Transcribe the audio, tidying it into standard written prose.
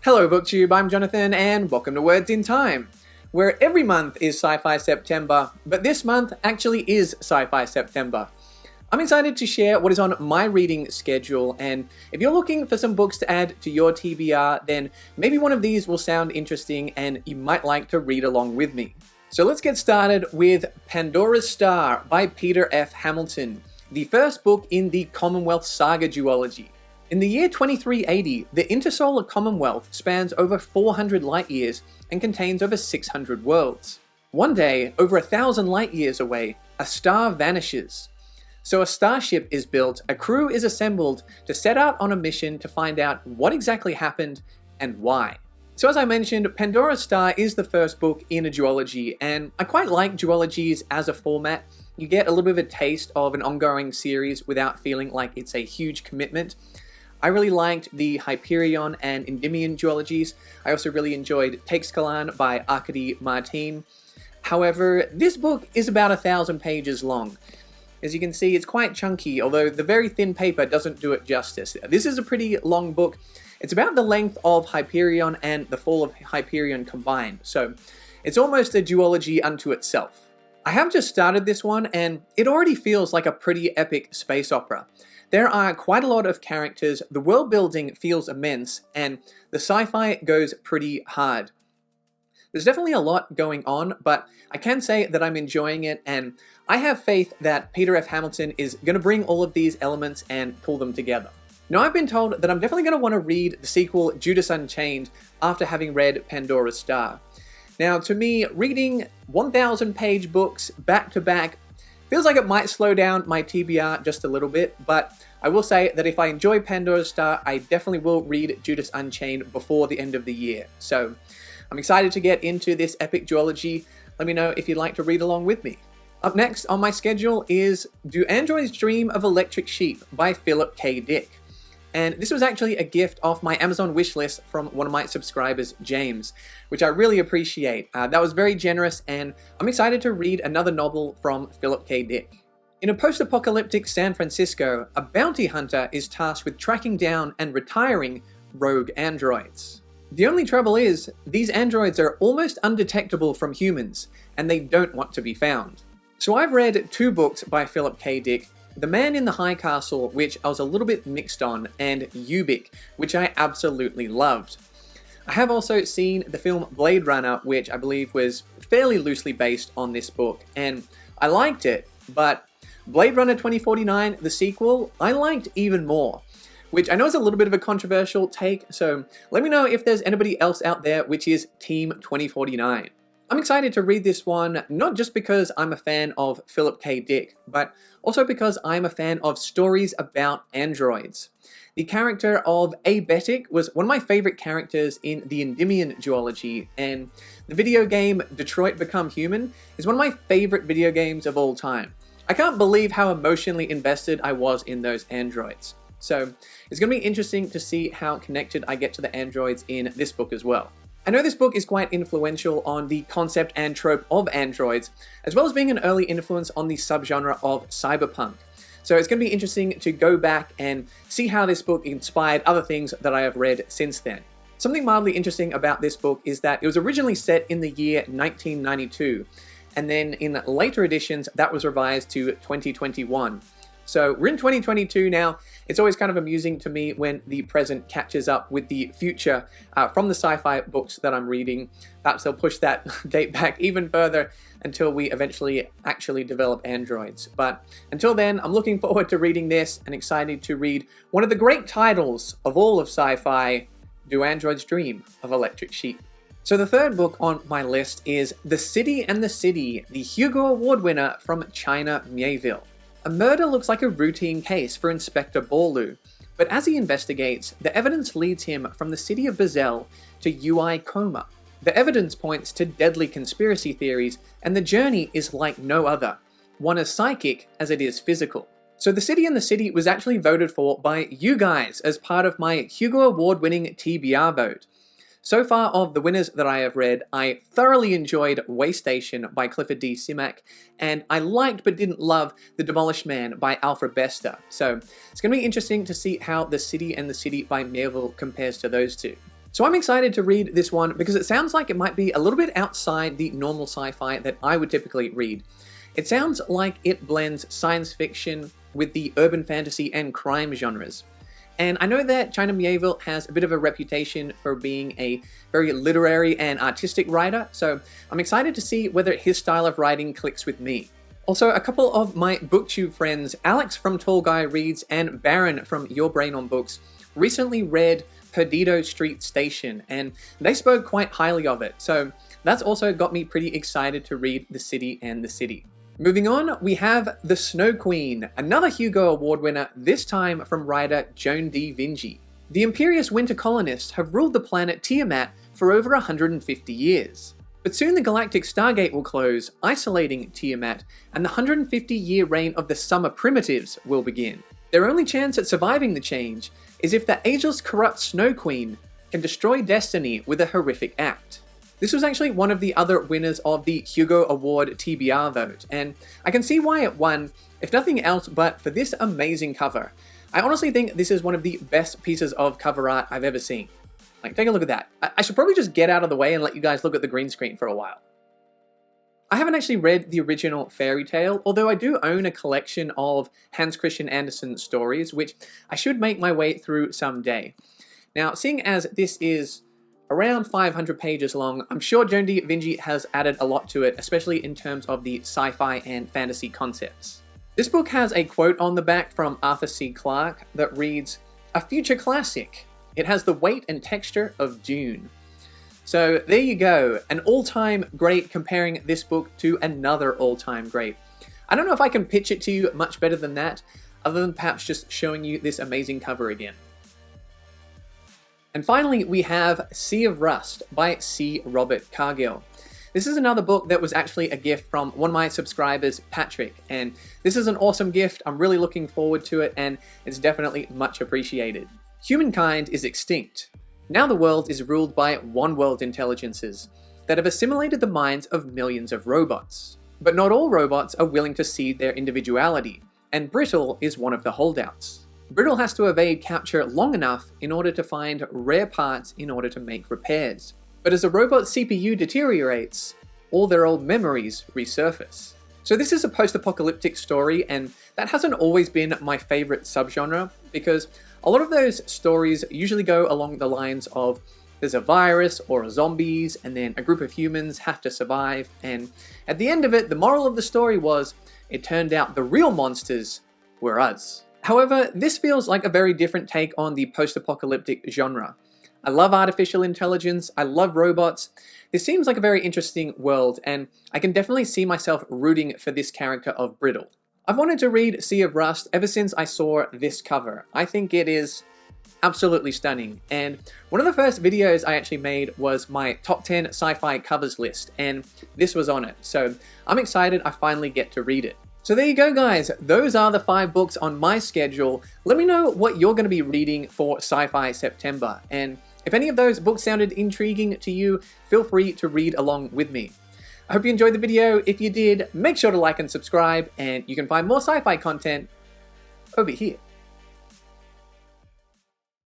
Hello BookTube, I'm Jonathan and welcome to Words in Time, where every month is Sci-Fi September, but this month actually is Sci-Fi September. I'm excited to share what is on my reading schedule, and if you're looking for some books to add to your TBR, then maybe one of these will sound interesting and you might like to read along with me. So let's get started with Pandora's Star by Peter F. Hamilton, the first book in the Commonwealth Saga duology. In the year 2380, the intersolar Commonwealth spans over 400 light years and contains over 600 worlds. One day, over 1,000 light years away, a star vanishes. So a starship is built, a crew is assembled to set out on a mission to find out what exactly happened and why. So as I mentioned, Pandora's Star is the first book in a duology, and I quite like duologies as a format. You get a little bit of a taste of an ongoing series without feeling like it's a huge commitment. I really liked the Hyperion and Endymion duologies. I also really enjoyed Teixcalan by Arkady Martin. However, this book is about 1,000 pages long. As you can see, it's quite chunky, although the very thin paper doesn't do it justice. This is a pretty long book. It's about the length of Hyperion and the Fall of Hyperion combined, so it's almost a duology unto itself. I have just started this one, and it already feels like a pretty epic space opera. There are quite a lot of characters, the world building feels immense, and the sci-fi goes pretty hard. There's definitely a lot going on, but I can say that I'm enjoying it, and I have faith that Peter F. Hamilton is going to bring all of these elements and pull them together. Now, I've been told that I'm definitely going to want to read the sequel Judas Unchained after having read Pandora's Star. Now, to me, reading 1,000-page books back to back feels like it might slow down my TBR just a little bit, but I will say that if I enjoy Pandora's Star, I definitely will read Judas Unchained before the end of the year. So I'm excited to get into this epic duology. Let me know if you'd like to read along with me. Up next on my schedule is Do Androids Dream of Electric Sheep by Philip K. Dick. And this was actually a gift off my Amazon wishlist from one of my subscribers, James, which I really appreciate. That was very generous, and I'm excited to read another novel from Philip K. Dick. In a post-apocalyptic San Francisco, a bounty hunter is tasked with tracking down and retiring rogue androids. The only trouble is, these androids are almost undetectable from humans, and they don't want to be found. So I've read 2 books by Philip K. Dick, The Man in the High Castle, which I was a little bit mixed on, and Ubik, which I absolutely loved. I have also seen the film Blade Runner, which I believe was fairly loosely based on this book, and I liked it, but Blade Runner 2049, the sequel, I liked even more, which I know is a little bit of a controversial take, so let me know if there's anybody else out there which is Team 2049. I'm excited to read this one, not just because I'm a fan of Philip K. Dick, but also because I'm a fan of stories about androids. The character of Abetic was one of my favorite characters in the Endymion duology, and the video game Detroit Become Human is one of my favorite video games of all time. I can't believe how emotionally invested I was in those androids. So it's going to be interesting to see how connected I get to the androids in this book as well. I know this book is quite influential on the concept and trope of androids, as well as being an early influence on the subgenre of cyberpunk. So it's going to be interesting to go back and see how this book inspired other things that I have read since then. Something mildly interesting about this book is that it was originally set in the year 1992, and then in later editions that was revised to 2021. So we're in 2022 now. It's always kind of amusing to me when the present catches up with the future from the sci-fi books that I'm reading. Perhaps they'll push that date back even further until we eventually actually develop androids. But until then, I'm looking forward to reading this and excited to read one of the great titles of all of sci-fi, Do Androids Dream of Electric Sheep? So the third book on my list is The City and the City, the Hugo Award winner from China Miéville. A murder looks like a routine case for Inspector Borlu, but as he investigates, the evidence leads him from the city of Basel to UI Coma. The evidence points to deadly conspiracy theories, and the journey is like no other, one as psychic as it is physical. So The City and the City was actually voted for by you guys as part of my Hugo Award-winning TBR vote. So far of the winners that I have read, I thoroughly enjoyed Waystation by Clifford D. Simak, and I liked but didn't love The Demolished Man by Alfred Bester. So it's going to be interesting to see how The City and the City by Miéville compares to those two. So I'm excited to read this one because it sounds like it might be a little bit outside the normal sci-fi that I would typically read. It sounds like it blends science fiction with the urban fantasy and crime genres. And I know that China Miéville has a bit of a reputation for being a very literary and artistic writer, so I'm excited to see whether his style of writing clicks with me. Also, a couple of my booktube friends, Alex from Tall Guy Reads and Baron from Your Brain on Books, recently read Perdido Street Station, and they spoke quite highly of it, so that's also got me pretty excited to read The City and the City. Moving on, we have The Snow Queen, another Hugo Award winner, this time from writer Joan D. Vinge. The imperious winter colonists have ruled the planet Tiamat for over 150 years. But soon the galactic Stargate will close, isolating Tiamat, and the 150-year reign of the Summer Primitives will begin. Their only chance at surviving the change is if the ageless corrupt Snow Queen can destroy destiny with a horrific act. This was actually one of the other winners of the Hugo Award TBR vote, and I can see why it won, if nothing else but for this amazing cover. I honestly think this is one of the best pieces of cover art I've ever seen. Like, take a look at that. I should probably just get out of the way and let you guys look at the green screen for a while. I haven't actually read the original fairy tale, although I do own a collection of Hans Christian Andersen stories, which I should make my way through someday. Now, seeing as this is around 500 pages long, I'm sure Joan D. Vinge has added a lot to it, especially in terms of the sci-fi and fantasy concepts. This book has a quote on the back from Arthur C. Clarke that reads, "A future classic. It has the weight and texture of Dune." So there you go, an all-time great comparing this book to another all-time great. I don't know if I can pitch it to you much better than that, other than perhaps just showing you this amazing cover again. And finally, we have Sea of Rust by C. Robert Cargill. This is another book that was actually a gift from one of my subscribers, Patrick, and this is an awesome gift. I'm really looking forward to it, and it's definitely much appreciated. Humankind is extinct. Now the world is ruled by one-world intelligences that have assimilated the minds of millions of robots. But not all robots are willing to cede their individuality, and Brittle is one of the holdouts. Brittle has to evade capture long enough in order to find rare parts in order to make repairs. But as a robot's CPU deteriorates, all their old memories resurface. So this is a post-apocalyptic story, and that hasn't always been my favorite subgenre, because a lot of those stories usually go along the lines of there's a virus or zombies, and then a group of humans have to survive, and at the end of it, the moral of the story was, it turned out the real monsters were us. However, this feels like a very different take on the post-apocalyptic genre. I love artificial intelligence, I love robots. This seems like a very interesting world, and I can definitely see myself rooting for this character of Brittle. I've wanted to read Sea of Rust ever since I saw this cover. I think it is absolutely stunning, and one of the first videos I actually made was my top 10 sci-fi covers list, and this was on it, so I'm excited I finally get to read it. So there you go, guys. Those are the 5 books on my schedule. Let me know what you're going to be reading for Sci-Fi September, and if any of those books sounded intriguing to you, feel free to read along with me. I hope you enjoyed the video. If you did, make sure to like and subscribe, and you can find more sci-fi content over here.